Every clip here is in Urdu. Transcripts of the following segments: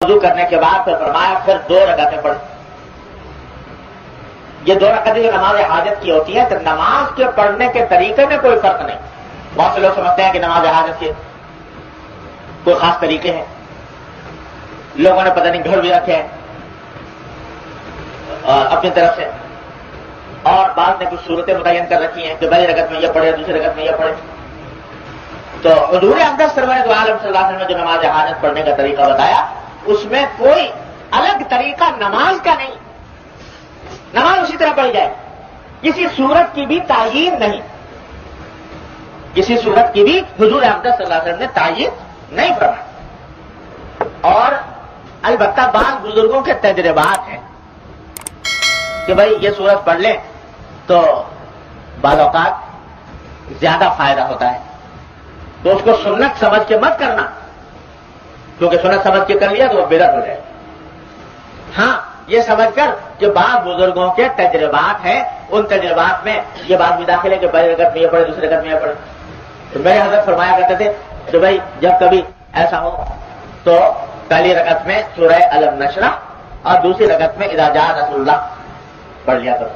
وضو کرنے کے بعد پھر فرمایا پھر 2 رکعتیں پڑھ. یہ 2 رکعتیں جو نماز حاجت کی ہوتی ہیں تو نماز کے پڑھنے کے طریقے میں کوئی فرق نہیں. بہت سے لوگ سمجھتے ہیں کہ نماز حاجت کے کوئی خاص طریقے ہیں, لوگوں نے پتہ نہیں گھڑ بھی رکھے ہیں اپنی طرف سے, اور بعض نے کچھ صورتیں متعین کر رکھی ہیں کہ پہلی رکعت میں یہ پڑھے, دوسری رکعت میں یہ پڑھے. تو حضور اقدس سرور دو عالم صلی اللہ علیہ وسلم نے جو نماز حاجت پڑھنے کا طریقہ بتایا اس میں کوئی الگ طریقہ نماز کا نہیں, نماز اسی طرح پڑھی جائے, کسی صورت کی بھی تعیین نہیں, کسی صورت کی بھی حضور اقدس صلی اللہ علیہ وسلم نے تعیین نہیں فرمائی. اور البتہ بعض بزرگوں کے تجربات ہیں کہ بھائی یہ صورت پڑھ لیں تو بعض اوقات زیادہ فائدہ ہوتا ہے, تو اس کو سنت سمجھ کے مت کرنا, کیونکہ سنت سمجھ کے کر لیا تو وہ بدعت ہو جائے. ہاں یہ سمجھ کر کہ بعض بزرگوں کے تجربات ہیں, ان تجربات میں یہ بات بھی داخل ہے کہ پہلی رکعت میں یہ پڑھے, دوسری رکعت میں یہ پڑھے. تو میرے حضرت فرمایا کرتے تھے کہ بھائی جب کبھی ایسا ہو تو پہلی رکعت میں سورہ الم نشرح اور دوسری رکعت میں اذا جاء نصر اللہ پڑھ لیا کرو.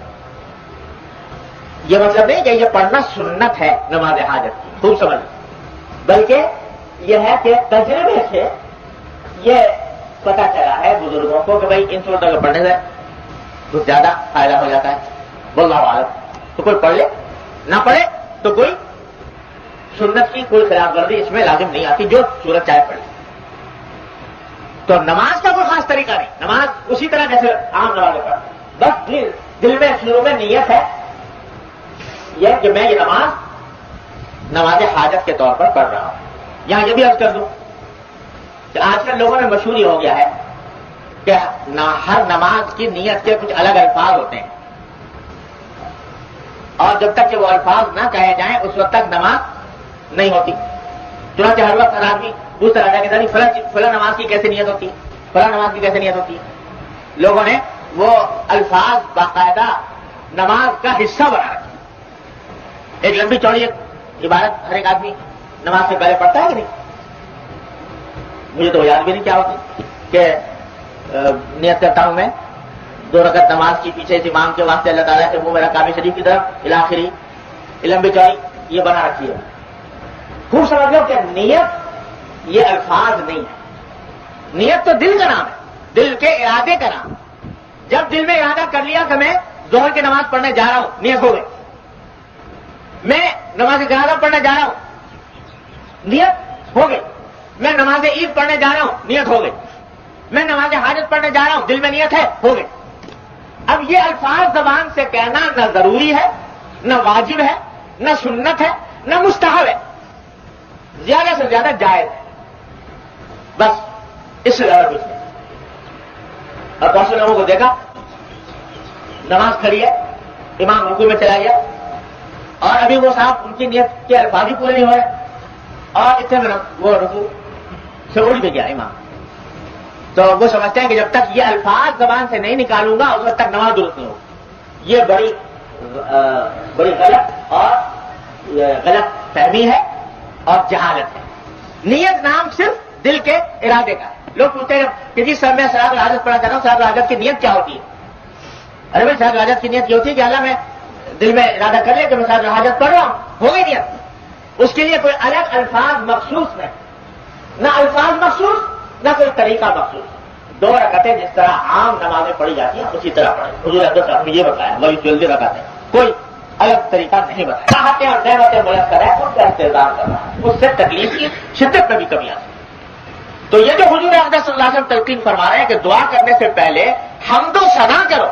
یہ مطلب نہیں کہ یہ پڑھنا سنت ہے نماز حاجت کی, خوب سمجھ, بلکہ یہ ہے کہ تجربے سے یہ پتا چلا ہے بزرگوں کو کہ بھائی ان صورتوں کو پڑھنے سے کچھ زیادہ فائدہ ہو جاتا ہے. واللہ اعلم. تو کوئی پڑھ لے, نہ پڑھے تو کوئی سنت کی کوئی خلاف ورزی اس میں لازم نہیں آتی, جو صورت چاہے پڑھ لے. تو نماز کا کوئی خاص طریقہ نہیں, نماز اسی طرح جیسے عام نماز پڑھ, بس دل میں شروع میں نیت ہے یہ کہ میں یہ نماز حاجت کے طور پر پڑھ رہا ہوں. یہاں یہ بھی عرض کر دوں کہ آج کل لوگوں میں مشہور ہی ہو گیا ہے کہ ہر نماز کی نیت کے کچھ الگ الفاظ ہوتے ہیں, اور جب تک کہ وہ الفاظ نہ کہے جائیں اس وقت تک نماز نہیں ہوتی. چنانچہ ہر وقت ہر آدمی پوچھتا رہتا ہے کہ فلاں نماز کی کیسے نیت ہوتی ہے, فلاں نماز کی کیسے نیت ہوتی ہے. لوگوں نے وہ الفاظ باقاعدہ نماز کا حصہ بنا رکھے. ایک لمبی چوڑی عبارت ہر ایک آدمی نماز سے پہلے پڑھتا ہے کہ نہیں, مجھے تو یاد بھی نہیں کیا ہوتی کہ نیت کرتا ہوں میں 2 رکعت نماز کی پیچھے اس امام کے واسطے اللہ تعالیٰ سے وہ میرا کعبہ شریف کی طرف الاخری لمبی چوڑی یہ بنا رکھی ہے. خوب سمجھ لو کہ نیت یہ الفاظ نہیں ہے, نیت تو دل کا نام ہے, دل کے ارادے کا نام. جب دل میں ارادہ کر لیا کہ میں ظہر کی نماز پڑھنے جا رہا ہوں, نیت ہو گئی. میں نماز جنازہ پڑھنے جا رہا ہوں, نیت ہو گئی. میں نماز عید پڑھنے جا رہا ہوں, نیت ہو گئی. میں نماز حاجت پڑھنے جا رہا ہوں, دل میں نیت ہے, ہو گئی. اب یہ الفاظ زبان سے کہنا نہ ضروری ہے, نہ واجب ہے, نہ سنت ہے, نہ مستحب ہے, زیادہ سے زیادہ جائز ہے, بس اس سے زیادہ کچھ نہیں. اور بہت سے لوگوں کو دیکھا نماز کھڑی ہے, امام رکوع میں چلا گیا اور ابھی وہ صاحب ان کی نیت کے الفاظ ہی پورے نہیں ہو رہے, اور اتنے میں وہ رکوع سے اٹھ بھی گیا امام. تو وہ سمجھتے ہیں کہ جب تک یہ الفاظ زبان سے نہیں نکالوں گا اس وقت تک نماز درست نہیں ہوگی. یہ بڑی غلط اور غلط فہمی ہے اور جہالت ہے. نیت نام صرف دل کے ارادے کا ہے. لوگ پوچھتے ہیں کہ جی سر میں صلاۃ الحاجت پڑھا کرتا ہوں, صلاۃ الحاجت کی نیت کیا ہوتی ہے؟ ارے بھائی صلاۃ الحاجت کی نیت یہ ہوتی ہے کہ اللہ میں دل میں ارادہ کر لیا کہ میں صلاۃ الحاجت پڑھ رہا ہوں, ہو گئی نیت. اس کے لیے کوئی الگ الفاظ مخصوص نہیں, نہ الفاظ مخصوص نہ کوئی طریقہ مخصوص. 2 رکعتیں جس طرح عام نمازیں پڑھی جاتی ہیں اسی طرح پڑھیں. حضور اقدس صاحب نے یہ بتایا, وہی جلدی رکعتیں, کوئی الگ طریقہ نہیں بتایا. راحتیں اور نعمتیں میسر ہیں, ان کا انتظام کرنا ہے, اس سے تکلیف کی شدت میں بھی کمی آتی ہے. تو یہ جو حضور اقدس صلی اللہ علیہ وسلم تلقین فرما رہے ہیں کہ دعا کرنے سے پہلے حمد و ثنا کرو,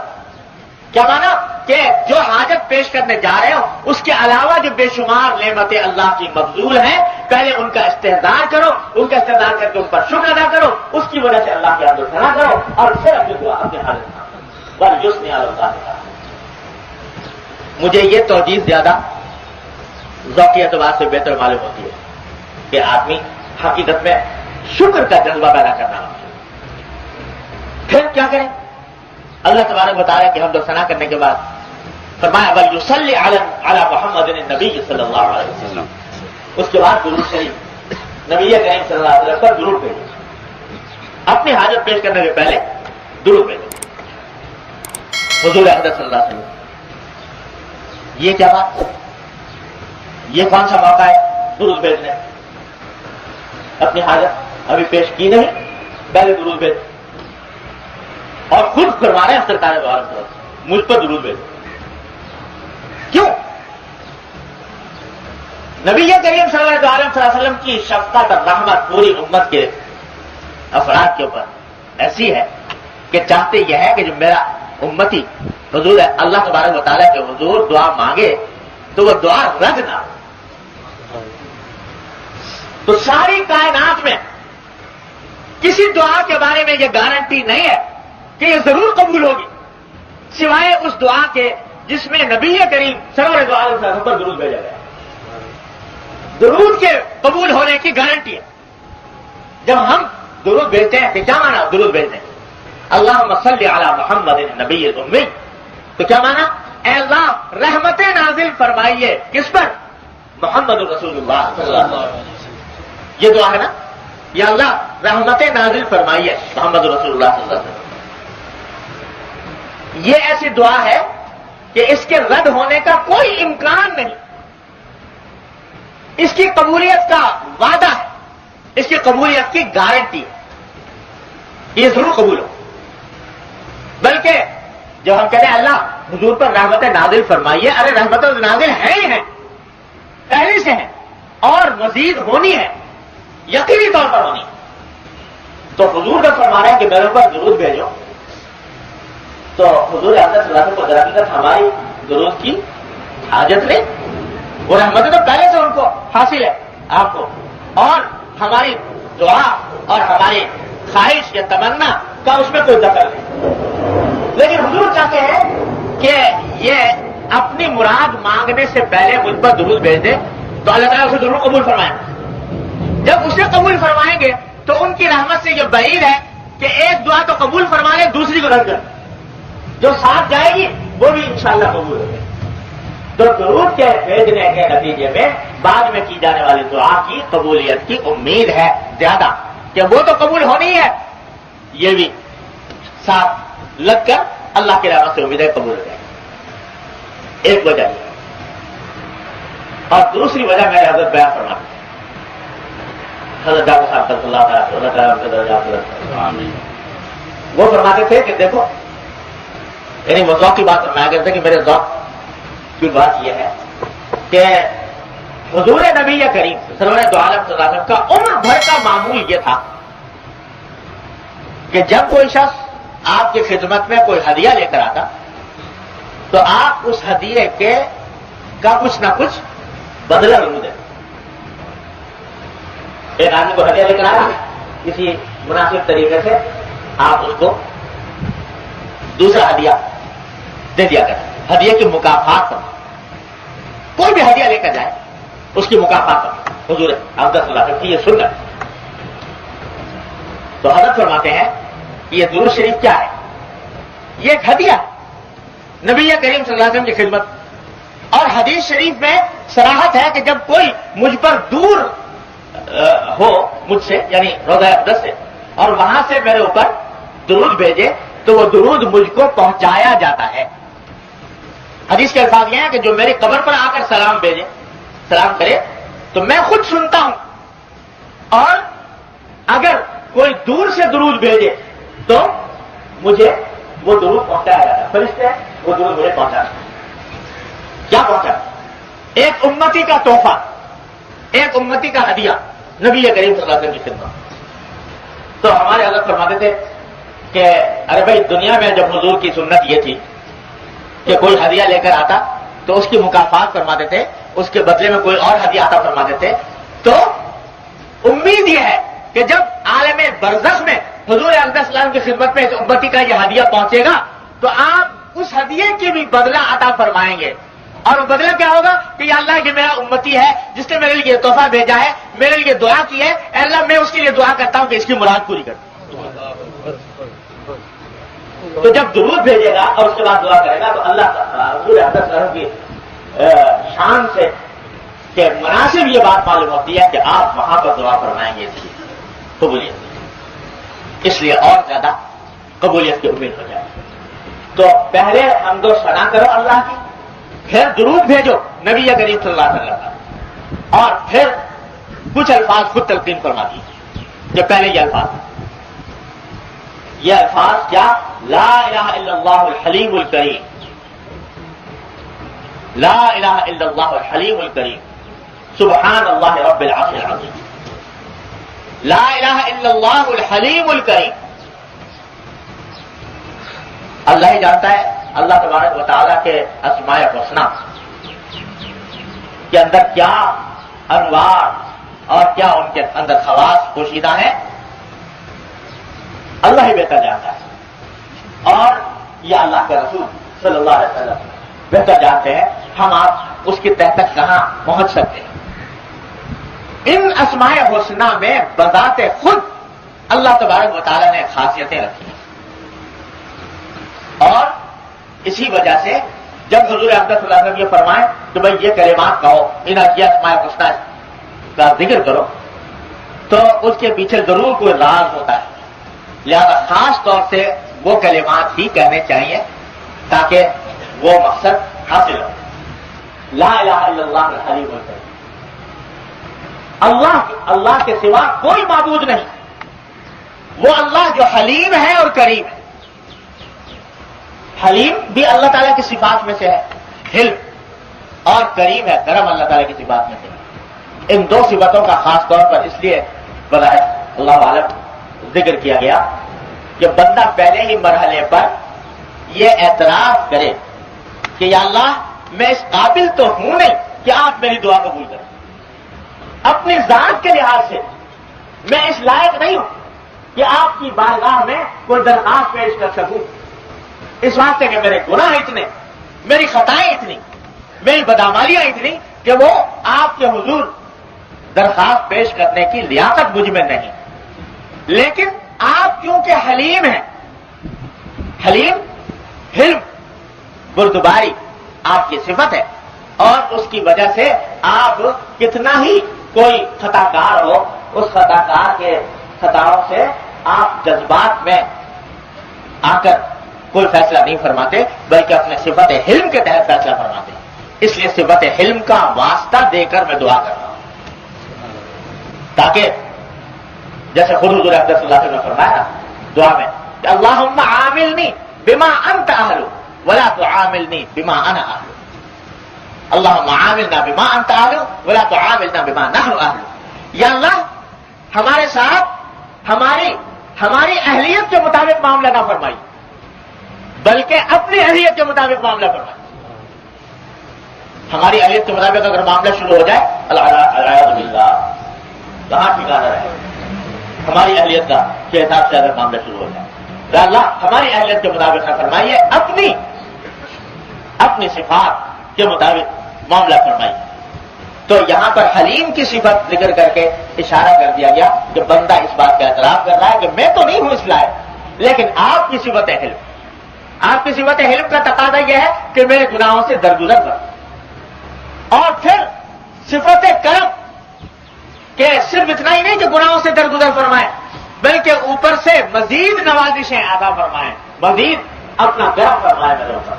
کیا مانا کہ جو حاجت پیش کرنے جا رہے ہو اس کے علاوہ جو بے شمار نعمتیں اللہ کی مبذول ہیں پہلے ان کا استحضار کرو, ان کا استحضار کر کے ان پر شکر ادا کرو, اس کی وجہ سے اللہ کی حمد و ثنا کرو, اور پھر اپنی دعا اپنے حاجت پر یسن علی اللہ. مجھے یہ توجیہ زیادہ ذوقی اعتبار سے بہتر معلوم ہوتی ہے کہ آدمی حقیقت میں شکر کا جذبہ پیدا کرنا ہوتا ہے. پھر کیا کریں؟ اللہ تبارک بتا رہا ہے کہ حمد و ثنا کرنے کے بعد فرمایا وَلْيُصَلِّ عَلَى مُحَمَّدٍ النَّبِيِّ صلی اللہ علیہ وسلم. اس کے بعد درود شریف نبی کریم صلی اللہ علیہ وسلم پر درود بھیجو. اپنی حاجت پیش کرنے سے پہلے درود بھیجو حضور اقدس صلی اللہ علیہ وسلم. یہ کیا بات، یہ کون سا موقع ہے درود بھیجنے؟ اپنی حاجت ابھی پیش کی نہیں، پہلے درود بھیج. اور خود فرما رہے ہیں سرکار دو عالم مجھ پر درود بھیجو. کیوں؟ نبی کریم صلی اللہ علیہ وسلم کی شفقت اور رحمت پوری امت کے افراد کے اوپر ایسی ہے کہ چاہتے یہ ہے کہ جو میرا امتی حضور اللہ تبارک و تعالیٰ کے حضور دعا مانگے تو وہ دعا رد نہ. تو ساری کائنات میں کسی دعا کے بارے میں یہ گارنٹی نہیں ہے کہ یہ ضرور قبول ہوگی سوائے اس دعا کے جس میں نبی کریم صلی اللہ علیہ وسلم پر درود بھیجا گیا. درود کے قبول ہونے کی گارنٹی ہے. جب ہم درود بھیجتے ہیں کہ کیا مانا درود بھیجتے ہیں؟ اللہم صلی علی محمد نبی الامی. تو کیا مانا؟ اے اللہ رحمت نازل فرمائیے کس پر؟ محمد رسول اللہ صلی اللہ علیہ وسلم. یہ دعا ہے نا، یا اللہ رحمت نازل فرمائیے محمد رسول اللہ صلی اللہ علیہ وسلم. یہ ایسی دعا ہے کہ اس کے رد ہونے کا کوئی امکان نہیں. اس کی قبولیت کا وعدہ ہے، اس کی قبولیت کی گارنٹی ہے، یہ ضرور قبول ہو. بلکہ جب ہم کہتے ہیں اللہ حضور پر رحمت نازل فرمائیے، ارے رحمت نازل ہے ہی ہے، پہلے سے ہے اور مزید ہونی ہے، یقینی طور پر ہونی. تو حضور کا فرما رہے ہیں کہ میرے اوپر درود بھیجو. تو حضور اقدس صلی اللہ علیہ وسلم کو درحقیقت ہماری درود کی حاجت نہیں، وہ رحمت تو پہلے سے ان کو حاصل ہے آپ کو، اور ہماری دعا اور ہماری خواہش یا تمنا کا اس میں کوئی دخل نہیں. لیکن حضور چاہتے ہیں کہ یہ اپنی مراد مانگنے سے پہلے مجھ پر درود بھیج دے تو اللہ تعالیٰ اسے ضرور قبول فرمائیں. جب اسے قبول فرمائیں گے تو ان کی رحمت سے یہ بعید ہے کہ ایک دعا تو قبول فرما لے دوسری کو رد کر، جو ساتھ جائے گی وہ بھی انشاءاللہ قبول ہوگی. تو درود کے بھیجنے کے نتیجے میں بعد میں کی جانے والی دعا کی قبولیت کی امید ہے زیادہ، کہ وہ تو قبول ہونی ہے، یہ بھی ساتھ لگ کر اللہ کی رحمت سے امید ہے قبول ہو جائے. ایک وجہ یہ، اور دوسری وجہ میرے حضرت بیان فرما حضرت ڈاکٹر صاحب صلی اللہ تعالیٰ وہ فرماتے تھے کہ دیکھو، یعنی وہ ذوق کی بات فرمایا کرتے کہ میرے ذوق کی بات یہ ہے کہ حضور نبی کریم سرور دو عالم صلی اللہ علیہ وسلم کا عمر بھر کا معمول یہ تھا کہ جب کوئی شخص آپ کی خدمت میں کوئی ہدیہ لے کر آتا تو آپ اس ہدیے کا کچھ نہ کچھ بدلہ ضرور دیں. ایک آدمی کو ہدیہ لے کر آیا، کسی مناسب طریقے سے آپ اس کو دوسرا ہدیہ دے دیا کریں. ہدیے کی مکافات پر کوئی بھی ہدیہ لے کر جائے اس کی مکافات پر حضور اقدس صلی اللہ علیہ وسلم کی یہ سنت. تو حضرت فرماتے ہیں کہ یہ درود شریف کیا ہے؟ یہ ایک ہدیہ نبی کریم صلی اللہ علیہ وسلم کی خدمت. اور حدیث شریف میں صراحت ہے کہ جب کوئی مجھ پر دور ہو مجھ سے، یعنی روضہ اقدس سے، اور وہاں سے میرے اوپر درود بھیجے تو وہ درود مجھ کو پہنچایا جاتا ہے. حدیث کے الفاظ یہ ہیں کہ جو میری قبر پر آ کر سلام بھیجے، سلام کرے تو میں خود سنتا ہوں، اور اگر کوئی دور سے درود بھیجے تو مجھے وہ درود پہنچایا جاتا ہے. فرشتے وہ درود مجھے پہنچاتا ہے. کیا پہنچا؟ ایک امتی کا تحفہ، ایک امتی کا ہدیہ نبی کریم صلی اللہ علیہ وسلم کی خدمت. تو ہمارے حضرت فرماتے تھے کہ ارے بھائی دنیا میں جب حضور کی سنت یہ تھی کہ کوئی ہدیہ لے کر آتا تو اس کی مکافات فرماتے تھے، اس کے بدلے میں کوئی اور ہدیہ آتا فرماتے تھے. تو امید یہ ہے کہ جب عالم برزخ میں حضور اقدس صلی اللہ علیہ وسلم کی خدمت میں اس امتی کا یہ ہدیہ پہنچے گا تو آپ اس ہدیے کی بھی بدلہ عطا فرمائیں گے. اور وہ بدلہ کیا ہوگا کہ یا اللہ یہ میرا امتی ہے جس نے میرے لیے تحفہ بھیجا ہے، میرے لیے دعا کی ہے، اے اللہ میں اس کے لیے دعا کرتا ہوں کہ اس کی مراد پوری کر. تو جب درود بھیجے گا اور اس کے بعد دعا کرے گا تو اللہ حضور اقدس صلی اللہ علیہ وسلم کی شان سے کہ مناسب یہ بات معلوم ہوتی ہے کہ آپ وہاں پر دعا فرمائیں گے اس کی قبولیت. اس لیے اور زیادہ قبولیت کی امید ہو جائے. تو پہلے حمد و ثنا کرو اللہ کی، پھر درود بھیجو نبی کریم صلی اللہ علیہ وسلم، اور پھر کچھ الفاظ خود تلقین فرما دیجیے. جو پہلے یہ الفاظ کیا؟ لا الہ الا اللہ الحلیم الکریم، لا الہ الا اللہ الحلیم الکریم، سبحان اللہ رب العرش العظیم. لا الہ الا اللہ الحلیم الکریم. اللہ ہی جانتا ہے اللہ تبارک و تعالیٰ کے اسماء الحسنی کے اندر کیا انوار اور کیا ان کے اندر خواص پوشیدہ ہیں، اللہ ہی بہتر جانتا ہے. اور یہ اللہ کے رسول صلی اللہ علیہ وسلم بہتر جانتے ہیں ہم آپ اس کی تہ تک کہاں پہنچ سکتے ہیں. ان اسماء حسنی میں بذات خود اللہ تبارک و تعالیٰ نے خاصیتیں رکھی ہیں، اور اسی وجہ سے جب حضور اقدس صلی اللہ علیہ وسلم یہ فرمائیں کہ بھائی یہ کلمات کہو، ان اسماء الحسنی کا ذکر کرو، تو اس کے پیچھے ضرور کوئی راز ہوتا ہے. لہذا خاص طور سے وہ کلمات ہی کہنے چاہیے تاکہ وہ مقصد حاصل ہو. لا الہ الا اللہ الحلیم الکریم. اللہ کے سوا کوئی معبود نہیں، وہ اللہ جو حلیم ہے اور کریم ہے. حلیم بھی اللہ تعالیٰ کی صفات میں سے ہے، حلم، اور کریم ہے، کرم اللہ تعالیٰ کی صفات میں سے ہے. ان دو صفتوں کا خاص طور پر اس لیے بظاہر اللہ عالم ذکر کیا گیا کہ بندہ پہلے ہی مرحلے پر یہ اعتراف کرے کہ یا اللہ میں اس قابل تو ہوں نہیں کہ آپ میری دعا قبول کریں. اپنی ذات کے لحاظ سے میں اس لائق نہیں ہوں کہ آپ کی بارگاہ میں کوئی درخواست پیش کر سکوں، اس واسطے کہ میرے گناہ اتنے، میری خطائیں اتنی، میری بدعمالیاں اتنی کہ وہ آپ کے حضور درخواست پیش کرنے کی لیاقت مجھ میں نہیں. لیکن آپ کیونکہ حلیم ہیں، حلیم، حلم، بردباری آپ کی صفت ہے، اور اس کی وجہ سے آپ کتنا ہی کوئی خطا کار ہو، اس خطا کار کے خطاؤں سے آپ جذبات میں آ کر کوئی فیصلہ نہیں فرماتے بلکہ اپنے صفت حلم کے تحت فیصلہ فرماتے. اس لیے صفت حلم کا واسطہ دے کر میں دعا کر رہا ہوں تاکہ جیسے خود حضور اقدس صلی اللہ علیہ وسلم نے فرمایا دعا میں کہ اللہم عاملنی بما انت اہل ولا تعاملنی بما انا اہل. اللہم عاملنا بما انت اہل ولا تعاملنا بما نحن اہل. یا اللہ ہمارے ساتھ ہماری اہلیت کے مطابق معاملہ نہ فرمائی بلکہ اپنی اہلیت کے مطابق معاملہ فرمائی. ہماری اہلیت کے مطابق اگر معاملہ شروع ہو جائے العیاذ باللہ کہاں ٹھکانا رہے. ہماری اہلیت کا کے حساب سے اگر معاملہ شروع ہو جائے تو اللہ ہماری اہلیت کے مطابق نہ فرمائیے، اپنی صفات کے مطابق معاملہ فرمائیے. تو یہاں پر حلیم کی صفت ذکر کر کے اشارہ کر دیا گیا کہ بندہ اس بات کا اعتراف کر رہا ہے کہ میں تو نہیں ہوں اس لائق، لیکن آپ کی صفت حلم، آپ کی صفت حلم کا تقاضا یہ ہے کہ میرے گناہوں سے درگزر کرو. اور پھر صفت کرم کہ صرف اتنا ہی نہیں کہ گناہوں سے درگزر فرمائے بلکہ اوپر سے مزید نوازشیں عطا فرمائیں، مزید اپنا کرم فرمائے میرے اوپر.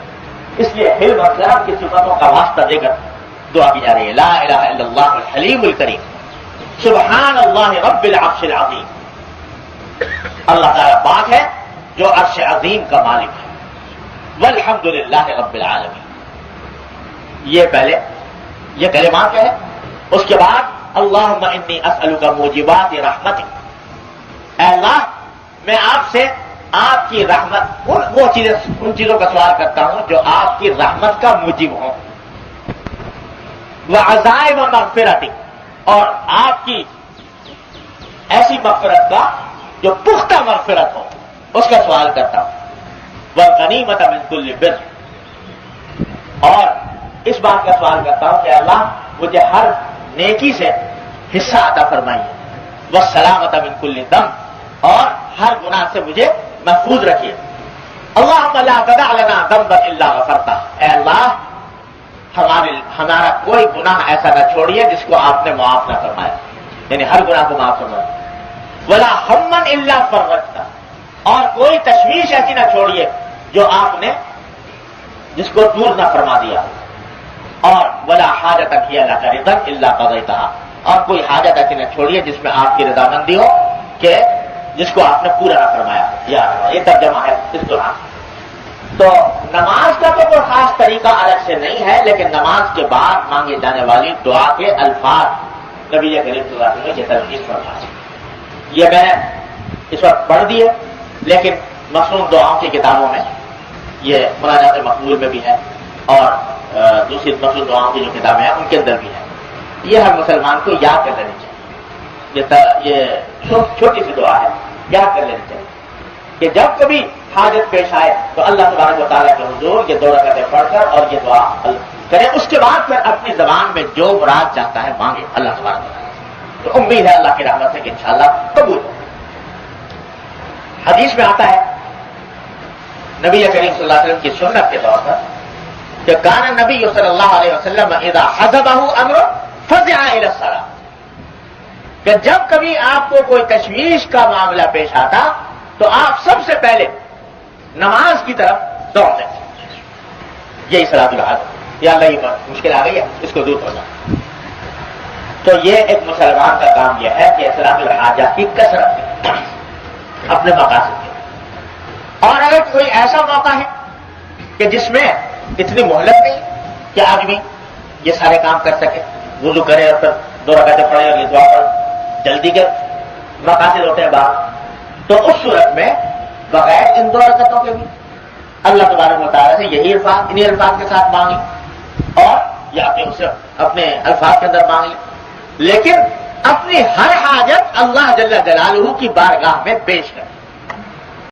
اس لیے حلم اور کرم کی صفتوں کا واسطہ دے کر دعا کی جا رہی ہے. لا الہ الا اللہ الحلیم الکریم، سبحان اللہ رب العرش العظیم. اللہ تعالیٰ پاک ہے جو عرش عظیم کا مالک ہے. والحمد للہ رب العالمین. یہ پہلے یہ کلمات ہے. اس کے بعد اللہم انی اسألک موجبات رحمتک. اے اللہ میں آپ سے آپ کی رحمت ان چیزوں کا سوال کرتا ہوں جو آپ کی رحمت کا موجب ہوں، وعزائم مغفرتک، اور آپ کی ایسی مغفرت کا جو پختہ مغفرت ہو اس کا سوال کرتا ہوں. والغنیمۃ من کل بر، اور اس بات کا سوال کرتا ہوں کہ اللہ مجھے ہر نیکی سے حصہ عطا فرمائیے. والسلامۃ من کل دم، اور ہر گناہ سے مجھے محفوظ رکھیے. اللہم لا تدع لنا ذنبا الا غفرتہ. اے اللہ ہمارا کوئی گناہ ایسا نہ چھوڑیے جس کو آپ نے معاف نہ فرمایا، یعنی ہر گناہ کو معاف فرمایا. ولا ہما الا فرجتہ، اور کوئی تشویش ایسی نہ چھوڑیے جو آپ نے جس کو دور نہ فرما دیا، اور ولا حاجت کی اللہ کا رضا اللہ قضیتہا، اور کوئی حاجت ایسی نہ چھوڑیے جس میں آپ کی رضامندی ہو کہ جس کو آپ نے پورا نہ فرمایا. یہ ترجمہ ہے اس دوران. تو نماز کا تو کوئی خاص طریقہ الگ سے نہیں ہے، لیکن نماز کے بعد مانگے جانے والی دعا کے الفاظ نبی کریم صلی اللہ علیہ وسلم نے تلقین فرمائی. یہ میں نے اس وقت پڑھ دیے، لیکن مصنون دعاؤں کی کتابوں میں یہ مناجات مقبول میں بھی ہے، اور دوسری مصنون دعاؤں کی جو کتابیں ہیں ان کے اندر بھی ہے. یہ ہر مسلمان کو یاد کر لینی چاہیے. یہ چھوٹی سی دعا ہے، یاد کر لینی چاہیے کہ جب کبھی حاجت پیش آئے تو اللہ تبارک و تعالیٰ کے حضور یہ 2 رکعتیں پڑھ کر اور یہ دعا کرے. اس کے بعد پھر اپنی زبان میں جو مراد چاہتا ہے مانگے اللہ تبارک و تعالیٰ. تو امید ہے اللہ کی رحمت سے کہ انشاءاللہ قبول ہو. حدیث میں آتا ہے نبی کریم صلی اللہ علیہ وسلم کی سنت کے طور پر کہ کان نبی صلی اللہ علیہ وسلم اذا حزبہ امر فزع الی الصلاۃ، کہ جب کبھی آپ کو کوئی تشویش کا معاملہ پیش آتا تو آپ سب سے پہلے نماز کی طرف دوڑتے. یہی صلاۃ الحاجہ، یا اللہ یہ مشکل آ گئی ہے اس کو دور کرنا. تو یہ ایک مسلمان کا کام یہ ہے کہ صلاۃ الحاجہ کی کثرت اپنے مقاصد کے. اور اگر کوئی ایسا موقع ہے کہ جس میں اتنی مہلت نہیں کہ آدمی یہ سارے کام کر سکے، وضو کرے اور پھر 2 رکعتیں پڑھے اور یہ دعا پڑھے، جلدی کے مقاصد ہوتے ہیں باہر، تو اس صورت میں بغیر ان 2 رکعتوں کے بھی اللہ تبارک و تعالیٰ سے یہی الفاظ انہی الفاظ کے ساتھ مانگیں، اور یا اپنے الفاظ کے اندر مانگیں، لیکن اپنی ہر حاجت اللہ جل جلالہ کی بارگاہ میں پیش کریں.